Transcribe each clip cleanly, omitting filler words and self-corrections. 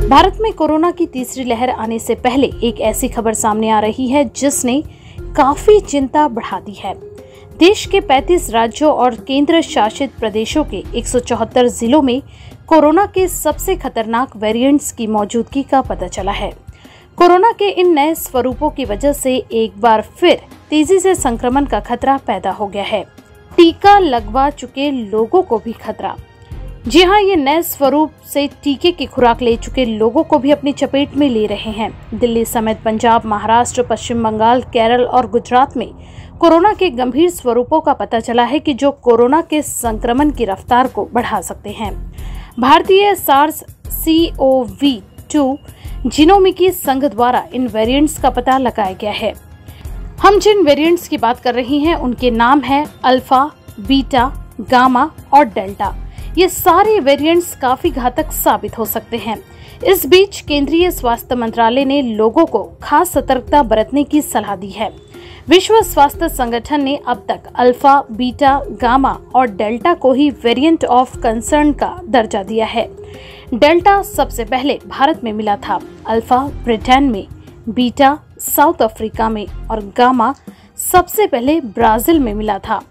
भारत में कोरोना की तीसरी लहर आने से पहले एक ऐसी खबर सामने आ रही है जिसने काफी चिंता बढ़ा दी है। देश के 35 राज्यों और केंद्र शासित प्रदेशों के 174 जिलों में कोरोना के सबसे खतरनाक वेरिएंट्स की मौजूदगी का पता चला है। कोरोना के इन नए स्वरूपों की वजह से एक बार फिर तेजी से संक्रमण का खतरा पैदा हो गया है। टीका लगवा चुके लोगों को भी खतरा। जी हाँ, ये नए स्वरूप से टीके की खुराक ले चुके लोगों को भी अपनी चपेट में ले रहे हैं। दिल्ली समेत पंजाब, महाराष्ट्र, पश्चिम बंगाल, केरल और गुजरात में कोरोना के गंभीर स्वरूपों का पता चला है कि जो कोरोना के संक्रमण की रफ्तार को बढ़ा सकते हैं। भारतीय SARS-CoV-2 जीनोमिकी संघ द्वारा इन वेरिएंट्स का पता लगाया गया है। हम जिन वेरिएंट्स की बात कर रहे हैं उनके नाम है अल्फा, बीटा, गामा और डेल्टा। ये सारे वेरिएंट्स काफी घातक साबित हो सकते हैं। इस बीच केंद्रीय स्वास्थ्य मंत्रालय ने लोगों को खास सतर्कता बरतने की सलाह दी है। विश्व स्वास्थ्य संगठन ने अब तक अल्फा, बीटा, गामा और डेल्टा को ही वेरिएंट ऑफ कंसर्न का दर्जा दिया है। डेल्टा सबसे पहले भारत में मिला था, अल्फा ब्रिटेन में, बीटा साउथ अफ्रीका में और गामा सबसे पहले ब्राजील में मिला था।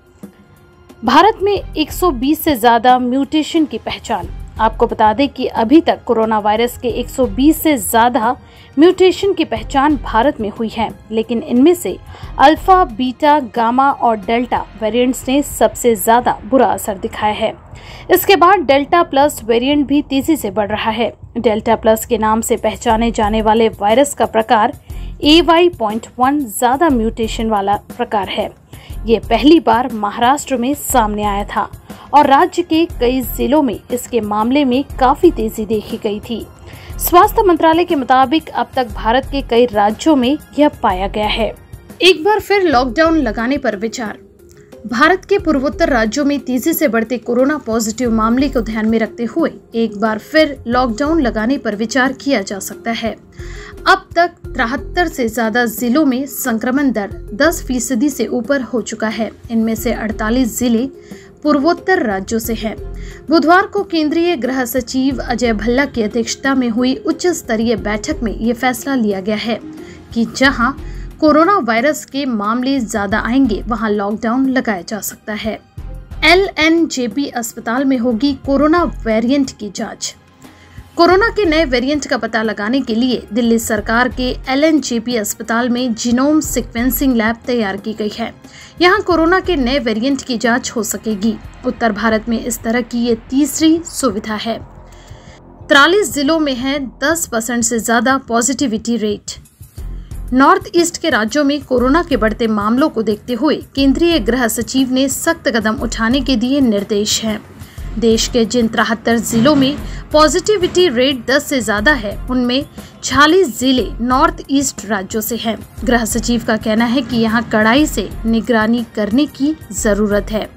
भारत में 120 से ज्यादा म्यूटेशन की पहचान। आपको बता दें कि अभी तक कोरोना वायरस के 120 से ज्यादा म्यूटेशन की पहचान भारत में हुई है, लेकिन इनमें से अल्फा, बीटा, गामा और डेल्टा वेरिएंट्स ने सबसे ज्यादा बुरा असर दिखाया है। इसके बाद डेल्टा प्लस वेरिएंट भी तेजी से बढ़ रहा है। डेल्टा प्लस के नाम से पहचाने जाने वाले वायरस का प्रकार AY.1 ज्यादा म्यूटेशन वाला प्रकार है। ये पहली बार महाराष्ट्र में सामने आया था और राज्य के कई जिलों में इसके मामले में काफी तेजी देखी गई थी। स्वास्थ्य मंत्रालय के मुताबिक अब तक भारत के कई राज्यों में यह पाया गया है। एक बार फिर लॉकडाउन लगाने पर विचार। भारत के पूर्वोत्तर राज्यों में तेजी से बढ़ते कोरोना पॉजिटिव मामले को ध्यान में रखते हुए एक बार फिर लॉकडाउन लगाने पर विचार किया जा सकता है। अब तक 73 से ज्यादा जिलों में संक्रमण दर 10% से ऊपर हो चुका है। इनमें से 48 जिले पूर्वोत्तर राज्यों से हैं। बुधवार को केंद्रीय गृह सचिव अजय भल्ला की अध्यक्षता में हुई उच्च स्तरीय बैठक में ये फैसला लिया गया है कि जहां कोरोना वायरस के मामले ज्यादा आएंगे वहां लॉकडाउन लगाया जा सकता है। LNJP अस्पताल में होगी कोरोना वेरिएंट की जांच। कोरोना के नए वेरिएंट का पता लगाने के लिए दिल्ली सरकार के LNJP अस्पताल में जीनोम सीक्वेंसिंग लैब तैयार की गई है। यहां कोरोना के नए वेरिएंट की जांच हो सकेगी। उत्तर भारत में इस तरह की ये तीसरी सुविधा है। 43 जिलों में है 10% से ज्यादा पॉजिटिविटी रेट। नॉर्थ ईस्ट के राज्यों में कोरोना के बढ़ते मामलों को देखते हुए केंद्रीय गृह सचिव ने सख्त कदम उठाने के दिए निर्देश हैं। देश के जिन 73 जिलों में पॉजिटिविटी रेट 10 से ज्यादा है उनमें 46 जिले नॉर्थ ईस्ट राज्यों से हैं। गृह सचिव का कहना है कि यहां कड़ाई से निगरानी करने की जरूरत है।